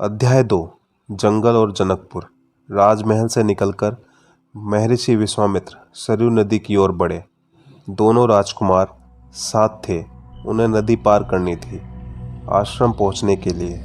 अध्याय 2। जंगल और जनकपुर। राजमहल से निकलकर महर्षि विश्वामित्र सरयू नदी की ओर बढ़े। दोनों राजकुमार साथ थे। उन्हें नदी पार करनी थी आश्रम पहुंचने के लिए।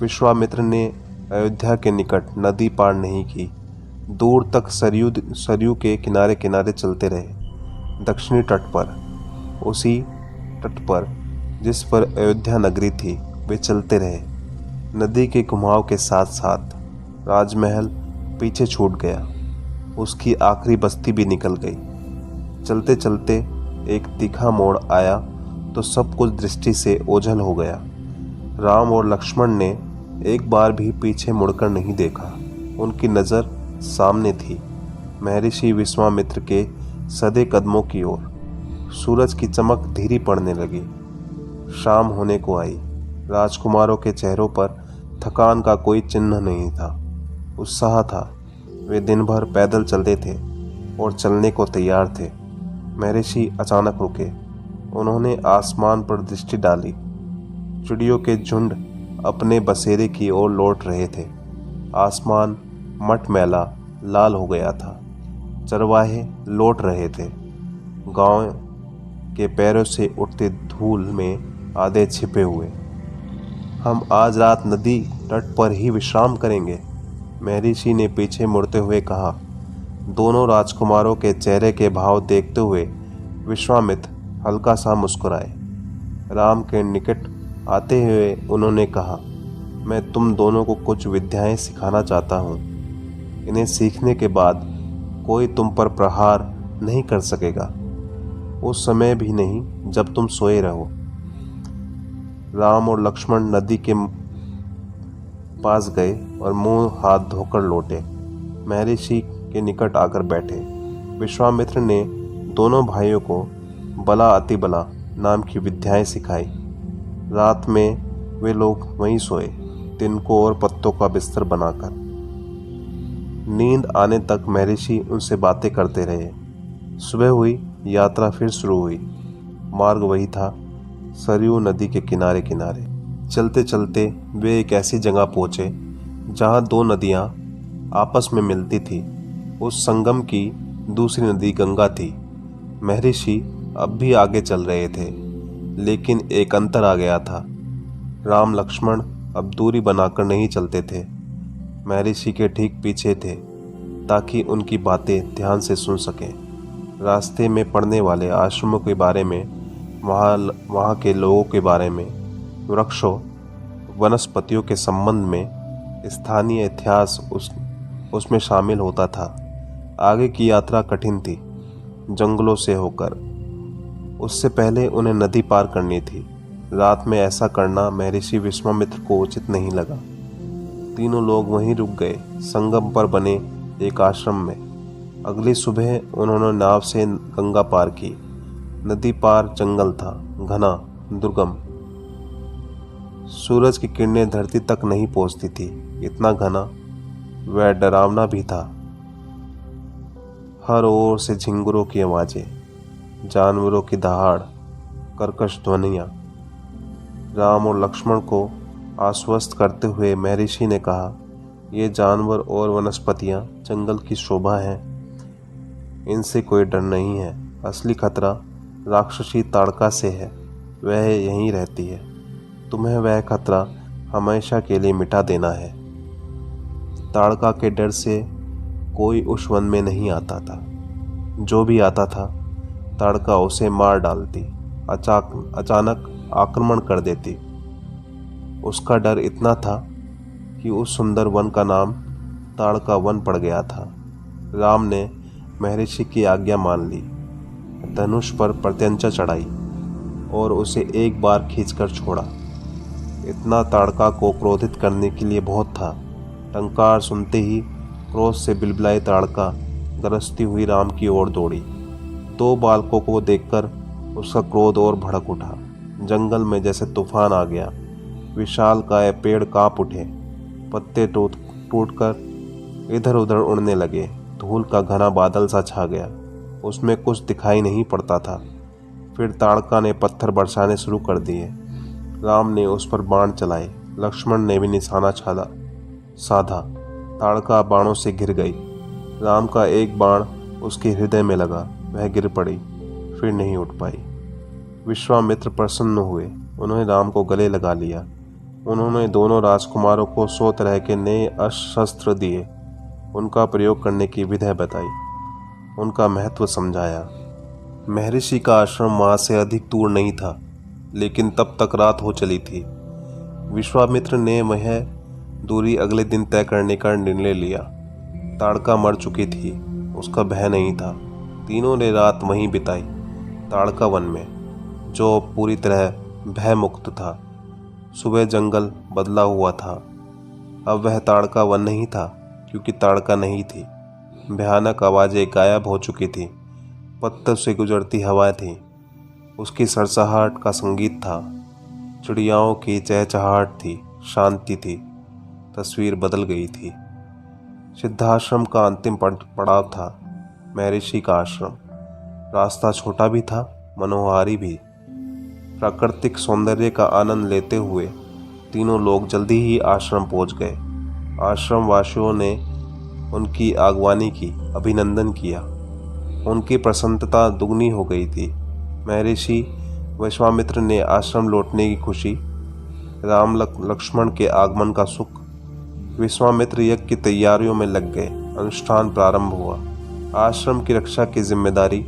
विश्वामित्र ने अयोध्या के निकट नदी पार नहीं की। दूर तक सरयू के किनारे किनारे चलते रहे। दक्षिणी तट पर, उसी तट पर जिस पर अयोध्या नगरी थी, वे चलते रहे। नदी के घुमाव के साथ साथ राजमहल पीछे छूट गया। उसकी आखिरी बस्ती भी निकल गई। चलते चलते एक तीखा मोड़ आया तो सब कुछ दृष्टि से ओझल हो गया। राम और लक्ष्मण ने एक बार भी पीछे मुड़कर नहीं देखा। उनकी नज़र सामने थी, महर्षि विश्वामित्र के सधे कदमों की ओर। सूरज की चमक धीरे पड़ने लगी। शाम होने को आई। राजकुमारों के चेहरों पर थकान का कोई चिन्ह नहीं था, उत्साह था। वे दिन भर पैदल चलते थे और चलने को तैयार थे। महर्षि अचानक रुके। उन्होंने आसमान पर दृष्टि डाली। चिड़ियों के झुंड अपने बसेरे की ओर लौट रहे थे। आसमान मटमैला लाल हो गया था। चरवाहे लौट रहे थे। गांव के पैरों से उठते धूल में आधे छिपे हुए। हम आज रात नदी तट पर ही विश्राम करेंगे, महर्षि ने पीछे मुड़ते हुए कहा। दोनों राजकुमारों के चेहरे के भाव देखते हुए विश्वामित्र हल्का सा मुस्कुराए। राम के निकट आते हुए उन्होंने कहा, मैं तुम दोनों को कुछ विद्याएं सिखाना चाहता हूँ। इन्हें सीखने के बाद कोई तुम पर प्रहार नहीं कर सकेगा, उस समय भी नहीं जब तुम सोए रहो। राम और लक्ष्मण नदी के पास गए और मुंह हाथ धोकर लौटे। महर्षि के निकट आकर बैठे। विश्वामित्र ने दोनों भाइयों को बला अतिबला नाम की विद्याएं सिखाई। रात में वे लोग वहीं सोए, तिनकों और पत्तों का बिस्तर बनाकर। नींद आने तक महर्षि उनसे बातें करते रहे। सुबह हुई, यात्रा फिर शुरू हुई। मार्ग वही था, सरयू नदी के किनारे किनारे। चलते चलते वे एक ऐसी जगह पहुंचे जहां दो नदियां आपस में मिलती थी। उस संगम की दूसरी नदी गंगा थी। महर्षि अब भी आगे चल रहे थे, लेकिन एक अंतर आ गया था। राम लक्ष्मण अब दूरी बनाकर नहीं चलते थे, महर्षि के ठीक पीछे थे, ताकि उनकी बातें ध्यान से सुन सकें। रास्ते में पड़ने वाले आश्रमों के बारे में, वहाँ के लोगों के बारे में, वृक्षों वनस्पतियों के संबंध में, स्थानीय इतिहास उसमें शामिल होता था। आगे की यात्रा कठिन थी, जंगलों से होकर। उससे पहले उन्हें नदी पार करनी थी। रात में ऐसा करना महर्षि विश्वामित्र को उचित नहीं लगा। तीनों लोग वहीं रुक गए, संगम पर बने एक आश्रम में। अगली सुबह उन्होंने नाव से गंगा पार की। नदी पार जंगल था, घना, दुर्गम। सूरज की किरणें धरती तक नहीं पहुंचती थी, इतना घना वह डरावना भी था। हर ओर से झिंगुरों की आवाजें, जानवरों की दहाड़, कर्कश ध्वनियाँ। राम और लक्ष्मण को आश्वस्त करते हुए महर्षि ने कहा, ये जानवर और वनस्पतियाँ जंगल की शोभा हैं, इनसे कोई डर नहीं है। असली खतरा राक्षसी ताड़का से है, वह यहीं रहती है। तुम्हें वह खतरा हमेशा के लिए मिटा देना है। ताड़का के डर से कोई उस वन में नहीं आता था। जो भी आता था, ताड़का उसे मार डालती, अचानक आक्रमण कर देती। उसका डर इतना था कि उस सुंदर वन का नाम ताड़का वन पड़ गया था। राम ने महर्षि की आज्ञा मान ली, धनुष पर प्रत्यंचा चढ़ाई और उसे एक बार खींचकर छोड़ा। इतना ताड़का को क्रोधित करने के लिए बहुत था। टंकार सुनते ही क्रोध से बिलबिलाई ताड़का गरजती हुई राम की ओर दौड़ी। दो बालकों को देखकर उसका क्रोध और भड़क उठा। जंगल में जैसे तूफान आ गया। विशालकाय पेड़ कांप उठे, पत्ते टूटकर इधर उधर उड़ने लगे। धूल का घना बादल सा छा गया, उसमें कुछ दिखाई नहीं पड़ता था। फिर ताड़का ने पत्थर बरसाने शुरू कर दिए। राम ने उस पर बाण चलाए, लक्ष्मण ने भी निशाना साधा। ताड़का बाणों से घिर गई। राम का एक बाण उसके हृदय में लगा, वह गिर पड़ी, फिर नहीं उठ पाई। विश्वामित्र प्रसन्न हुए, उन्होंने राम को गले लगा लिया। उन्होंने दोनों राजकुमारों को 100 तरह के नए शस्त्र दिए, उनका प्रयोग करने की विधि बताई, उनका महत्व समझाया। महर्षि का आश्रम वहां से अधिक दूर नहीं था, लेकिन तब तक रात हो चली थी। विश्वामित्र ने वह दूरी अगले दिन तय करने का निर्णय लिया। ताड़का मर चुकी थी, उसका भय नहीं था। तीनों ने रात वहीं बिताई, ताड़का वन में, जो पूरी तरह भय मुक्त था। सुबह जंगल बदला हुआ था। अब वह ताड़का वन नहीं था, क्योंकि ताड़का नहीं थी। भयानक आवाज़ें गायब हो चुकी थी, पत्थर से गुजरती हवाएं थी, उसकी सरसराहट का संगीत था, चिड़ियाओं की चहचहाहट थी, शांति थी। तस्वीर बदल गई थी। सिद्धाश्रम का अंतिम पड़ाव था, महर्षि का आश्रम। रास्ता छोटा भी था, मनोहारी भी। प्राकृतिक सौंदर्य का आनंद लेते हुए तीनों लोग जल्दी ही आश्रम पहुंच गए। आश्रम वासियों ने उनकी आगवानी की, अभिनंदन किया। उनकी प्रसन्नता दुगनी हो गई थी। महर्षि विश्वामित्र ने आश्रम लौटने की खुशी, राम लक्ष्मण के आगमन का सुख। विश्वामित्र यज्ञ की तैयारियों में लग गए। अनुष्ठान प्रारंभ हुआ। आश्रम की रक्षा की जिम्मेदारी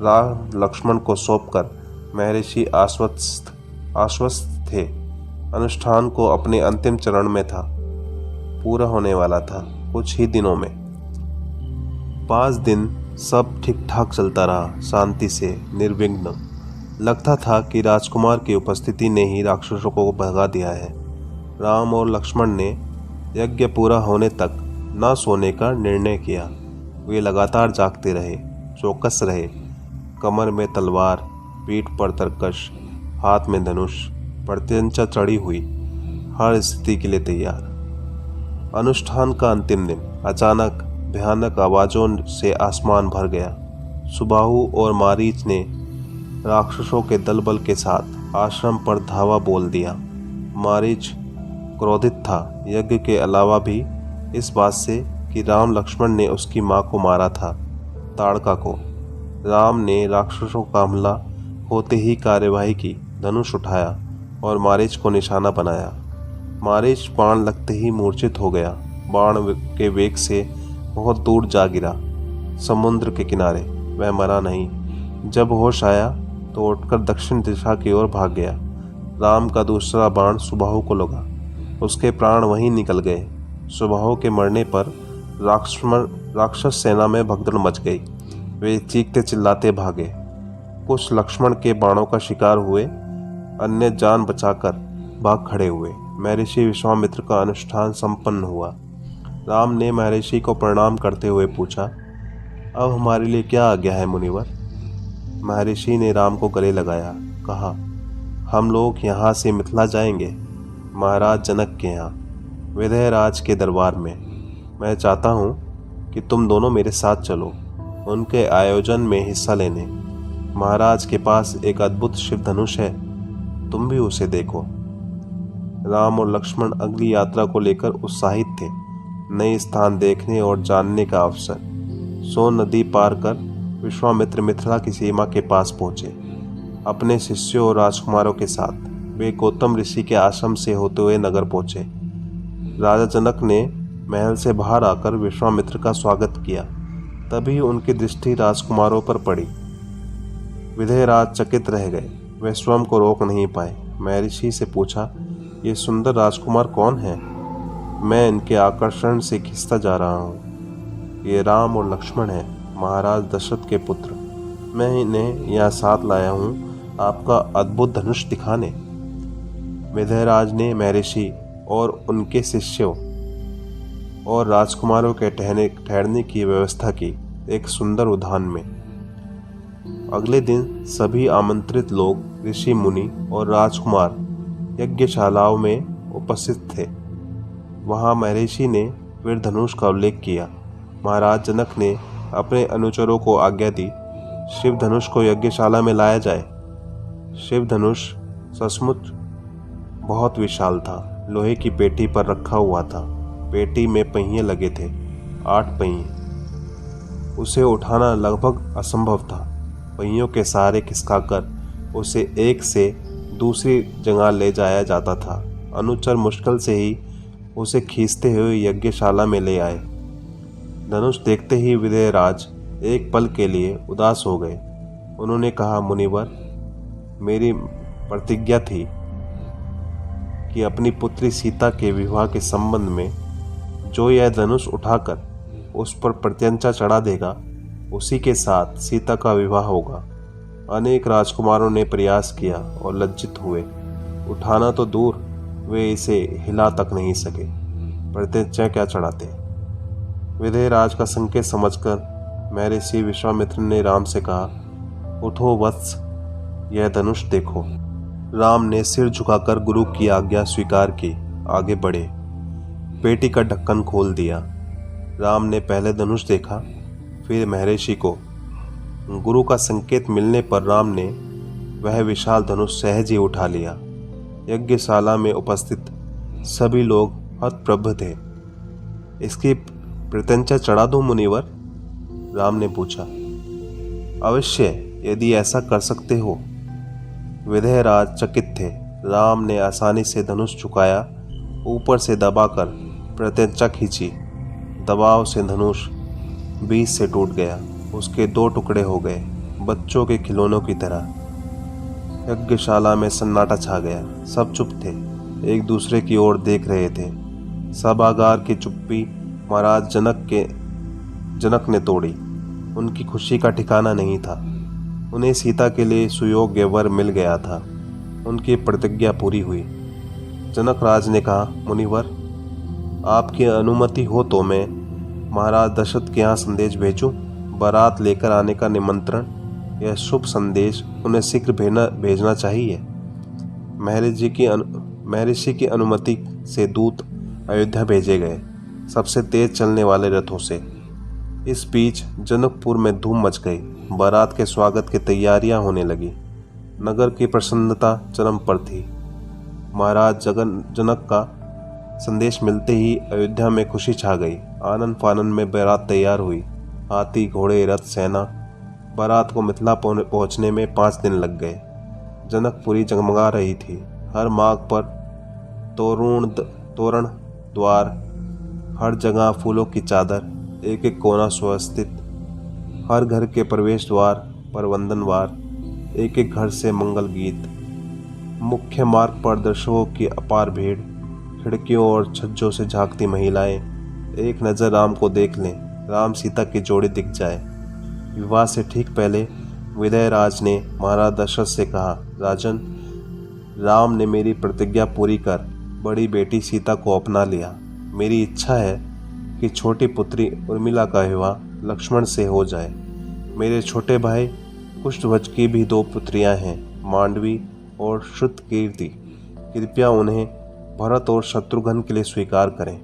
राम लक्ष्मण को सौंपकर महर्षि आश्वस्त थे। अनुष्ठान को अपने अंतिम चरण में था, पूरा होने वाला था कुछ ही दिनों में। 5 दिन सब ठीक ठाक चलता रहा, शांति से, निर्विघ्न। लगता था कि राजकुमार की उपस्थिति ने ही राक्षसों को भगा दिया है। राम और लक्ष्मण ने यज्ञ पूरा होने तक न सोने का निर्णय किया। वे लगातार जागते रहे, चौकस रहे, कमर में तलवार, पीठ पर तरकश, हाथ में धनुष, प्रत्यंचा चढ़ी हुई, हर स्थिति के लिए तैयार। अनुष्ठान का अंतिम दिन अचानक भयानक आवाजों से आसमान भर गया। सुबाहु और मारीच ने राक्षसों के दलबल के साथ आश्रम पर धावा बोल दिया। मारीच क्रोधित था, यज्ञ के अलावा भी इस बात से कि राम लक्ष्मण ने उसकी मां को मारा था, ताड़का को। राम ने राक्षसों का हमला होते ही कार्यवाही की, धनुष उठाया और मारीच को निशाना बनाया। मारीच बाण लगते ही मूर्छित हो गया। बाण के वेग से बहुत दूर जा गिरा, समुद्र के किनारे। वह मरा नहीं। जब होश आया तो उठकर दक्षिण दिशा की ओर भाग गया। राम का दूसरा बाण सुबाहु को लगा, उसके प्राण वहीं निकल गए। सुबाहु के मरने पर राक्षस सेना में भगदड़ मच गई। वे चीखते चिल्लाते भागे। कुछ लक्ष्मण के बाणों का शिकार हुए, अन्य जान बचाकर भाग खड़े हुए। महर्षि विश्वामित्र का अनुष्ठान संपन्न हुआ। राम ने महर्षि को प्रणाम करते हुए पूछा, अब हमारे लिए क्या आज्ञा है मुनिवर? महर्षि ने राम को गले लगाया, कहा, हम लोग यहाँ से मिथिला जाएंगे, महाराज जनक के यहाँ, विदेहराज के दरबार में। मैं चाहता हूँ कि तुम दोनों मेरे साथ चलो, उनके आयोजन में हिस्सा लेने। महाराज के पास एक अद्भुत शिव धनुष है, तुम भी उसे देखो। राम और लक्ष्मण अगली यात्रा को लेकर उत्साहित थे। नए स्थान देखने और जानने का अवसर। सोन नदी पार कर विश्वामित्र मिथिला की सीमा के पास पहुंचे। अपने शिष्यों और राजकुमारों के साथ वे गौतम ऋषि के आश्रम से होते हुए नगर पहुंचे। राजा जनक ने महल से बाहर आकर विश्वामित्र का स्वागत किया। तभी उनकी दृष्टि राजकुमारों पर पड़ी। विदेहराज चकित रह गए, वे स्वयं को रोक नहीं पाए। महर्षि से पूछा, ये सुंदर राजकुमार कौन है? मैं इनके आकर्षण से खिंचता जा रहा हूँ। ये राम और लक्ष्मण हैं, महाराज दशरथ के पुत्र। मैं इन्हें यहाँ साथ लाया हूँ आपका अद्भुत धनुष दिखाने। विदेहराज ने महर्षि और उनके शिष्यों और राजकुमारों के ठहरने की व्यवस्था की, एक सुंदर उद्यान में। अगले दिन सभी आमंत्रित लोग, ऋषि मुनि और राजकुमार यज्ञशालाओं में उपस्थित थे। वहां महर्षि ने वीर धनुष का उल्लेख किया। महाराज जनक ने अपने अनुचरों को आज्ञा दी, शिव धनुष को यज्ञशाला में लाया जाए। शिव धनुष सचमुच बहुत विशाल था, लोहे की पेटी पर रखा हुआ था। पेटी में पहिए लगे थे, 8 पहिए। उसे उठाना लगभग असंभव था। पहियों के सहारे खिसकाकर उसे एक से दूसरी जगह ले जाया जाता था। अनुचर मुश्किल से ही उसे खींचते हुए यज्ञशाला में ले आए। धनुष देखते ही विदेहराज एक पल के लिए उदास हो गए। उन्होंने कहा, मुनिवर, मेरी प्रतिज्ञा थी कि अपनी पुत्री सीता के विवाह के संबंध में जो यह धनुष उठाकर उस पर प्रत्यंचा चढ़ा देगा, उसी के साथ सीता का विवाह होगा। अनेक राजकुमारों ने प्रयास किया और लज्जित हुए। उठाना तो दूर, वे इसे हिला तक नहीं सके, प्रत्यंचा क्या चढ़ाते। विदेहराज का संकेत समझकर महर्षि विश्वामित्र ने राम से कहा, उठो वत्स, यह धनुष देखो। राम ने सिर झुकाकर गुरु की आज्ञा स्वीकार की, आगे बढ़े। पेटी का ढक्कन खोल दिया। राम ने पहले धनुष देखा, फिर महर्षि को। गुरु का संकेत मिलने पर राम ने वह विशाल धनुष सहज ही उठा लिया। यज्ञशाला में उपस्थित सभी लोग हतप्रभ थे। इसकी प्रत्यंचा चढ़ा दूं मुनिवर? राम ने पूछा। अवश्य, यदि ऐसा कर सकते हो। विदेहराज चकित थे। राम ने आसानी से धनुष झुकाया, ऊपर से दबाकर प्रत्यंचा खींची। दबाव से धनुष बीच से टूट गया। उसके 2 टुकड़े हो गए, बच्चों के खिलौनों की तरह। यज्ञशाला में सन्नाटा छा गया। सब चुप थे, एक दूसरे की ओर देख रहे थे। सभागार की चुप्पी महाराज जनक ने तोड़ी। उनकी खुशी का ठिकाना नहीं था। उन्हें सीता के लिए सुयोग्य वर मिल गया था। उनकी प्रतिज्ञा पूरी हुई। जनक राज ने कहा, मुनिवर, आपकी अनुमति हो तो मैं महाराज दशरथ के यहाँ संदेश भेजूं? बारात लेकर आने का निमंत्रण, यह शुभ संदेश उन्हें शीघ्र भेजना चाहिए। महर्षि की अनुमति से दूत अयोध्या भेजे गए, सबसे तेज चलने वाले रथों से। इस बीच जनकपुर में धूम मच गई। बारात के स्वागत की तैयारियां होने लगी। नगर की प्रसन्नता चरम पर थी। महाराज जनक का संदेश मिलते ही अयोध्या में खुशी छा गई। आनंद फानंद में बारात तैयार हुई। हाथी, घोड़े, रथ, सेना। बारात को मिथिला पहुंचने में 5 दिन लग गए। जनकपुरी जगमगा रही थी। हर मार्ग पर तोरण द्वार, हर जगह फूलों की चादर, एक एक कोना सुव्यवस्थित। हर घर के प्रवेश द्वार पर वंदनवार, एक एक घर से मंगल गीत। मुख्य मार्ग पर दर्शकों की अपार भीड़, खिड़कियों और छज्जों से झांकती महिलाएं। एक नज़र राम को देख लें, राम सीता की जोड़ी दिख जाए। विवाह से ठीक पहले विदेहराज ने महाराज दशरथ से कहा, राजन, राम ने मेरी प्रतिज्ञा पूरी कर बड़ी बेटी सीता को अपना लिया। मेरी इच्छा है कि छोटी पुत्री उर्मिला का विवाह लक्ष्मण से हो जाए। मेरे छोटे भाई कुशध्वज की भी 2 पुत्रियां हैं, मांडवी और श्रुतकीर्ति। कृपया उन्हें भरत और शत्रुघ्न के लिए स्वीकार करें।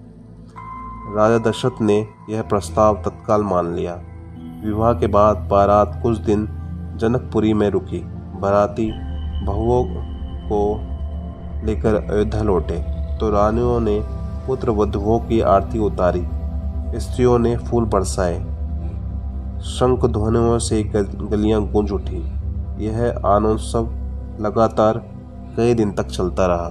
राजा दशरथ ने यह प्रस्ताव तत्काल मान लिया। विवाह के बाद बारात कुछ दिन जनकपुरी में रुकी। बाराती बहुओं को लेकर अयोध्या लौटे तो रानियों ने पुत्र वधुओं की आरती उतारी। स्त्रियों ने फूल बरसाए। शंख ध्वनियों से गलियां गूंज उठी। यह आनंदोत्सव लगातार कई दिन तक चलता रहा।